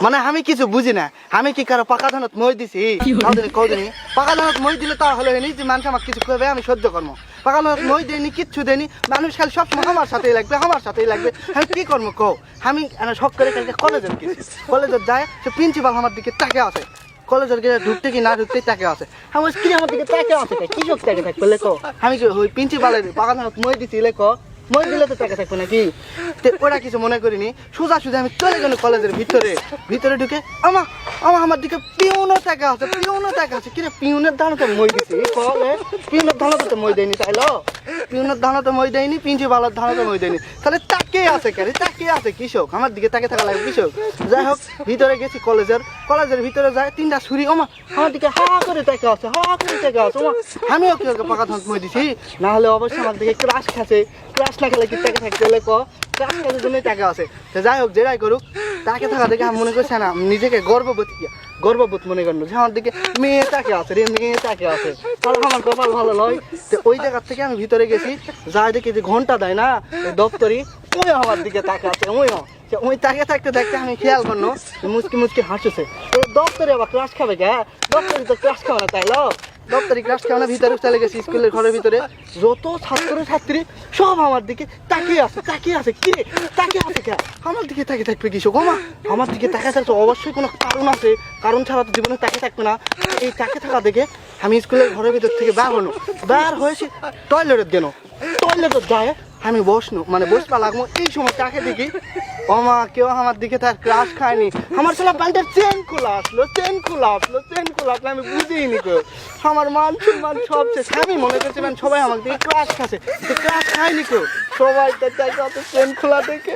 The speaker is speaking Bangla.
মানে আমি কিছু বুঝি না, আমি কি কারো পাকা ধানত মই দিছি? কদিনই পাকা ধানত মই দিলে তা হলো যে মানুষ আমাকে কিছু করবে আমি সহ্য করবো। পাকা ধানত মই দেয়নি, কিচ্ছু দেয়নি, মানুষ খালি সবসময় আমার সাথেই লাগবে, আমার সাথেই লাগবে। আমি কি করবো কও? আমি শখ করে কালকে কলেজে গেছি, কলেজে যায় সে প্রিন্সিপাল আমার দিকে তাকে আছে, কলেজের গিয়ে ঢুকতে কি না ঢুকতেই তাকে আছে। আমার কি আমার দিকে তাকে আছে, কি সব তাকে থাকবে লেখো? আমি কি ওই প্রিন্সিপালের পাকা ধানত মই দিছি লেখো? মই দিলে তো টাকা থাকবে নাকি? ওরা কিছু মনে করিনি, সোজা সোজা আমি চলে গেল কলেজের ভিতরে ঢুকে আমার দিকে পিউনের টাকা আছে, পিউনের টাকা আছে। কিরে পিউনের ধানতে মই দিছি? পিউনের ধানতে তো মই দেয়নি, তাইলো পিউনের ধানতে মই দেয়নি, প্রিন্সিপালের ধানতে মই দেয়নি, তাহলে তাকে আছে কেন? তাকে আছে কৃষক, আমার দিকে তাকে থাকা লাগে কৃষক। যাই হোক ভিতরে গেছি কলেজের ভিতরে যায় তিনটা ছুরি, আমার দিকে হা করে টাকা আছে, হা করে টাকা আছে। আমিও কি পাকা ধান মই দিছি? না হলে অবশ্যই আমার দিকে ক্রাশ খাচ্ছে, ক্রাশ না খেলে কি টাকা থাকতে হলে ক্রাশ খাওয়ার জন্যই টাকা আছে। তো যাই হোক যেটাই করুক, তাকে থাকা দেখে আমি মনে করছি না নিজেকে গর্ববোধ মনে করলো যে আমার দিকে মেয়ে তাকে আছে রে, মেয়ে তাকে আছে, তাহলে আমার কপাল ভালো নয়। তো ওই জায়গার থেকে আমি ভিতরে গেছি, যাই দেখি যে ঘন্টা দেয় না দপ্তরি, ওই আমার দিকে তাকে আছে, ওই তাকে থাকতে দেখতে আমি খেয়াল করলো মুচকি হাসছে। দপ্তরে আবার ক্লাস খাবে কে? দপ্তরি তো ক্লাস খাবে না, তাইলো দপ্তরি ক্লাস খাবে না। ভিতরে চলে গেছি স্কুলের ঘরের ভিতরে, যত ছাত্রী সব আমার দিকে তাকিয়ে আছে। কি তাকিয়ে আছে কে? আমার দিকে তাকিয়ে থাকবে কৃষক? আমার দিকে তাকিয়ে থাকছে অবশ্যই কোনো কারণ আছে, কারণ ছাড়া তো জীবনে তাকিয়ে থাকবে না। এই তাকিয়ে থাকা দেখে আমি স্কুলের ঘরের ভিতর থেকে বার হয়েছি টয়লেটের জন্য। টয়লেটের যায় আমি বসবা লাগবো, এই সময় তাকে দেখি কেউ আমার দিকে তার ক্লাস খায়নি। আমার ছেলে প্যান্টের চেন খোলা আসলো, আমি বুঝিনি কেউ। আমার মান সম্মান সব শেষ। আমি মনে করছি সবাই আমার দিকে ক্লাস খাচ্ছে, ক্লাস খায়নি কেউ, সবাই চেন খোলা দেখে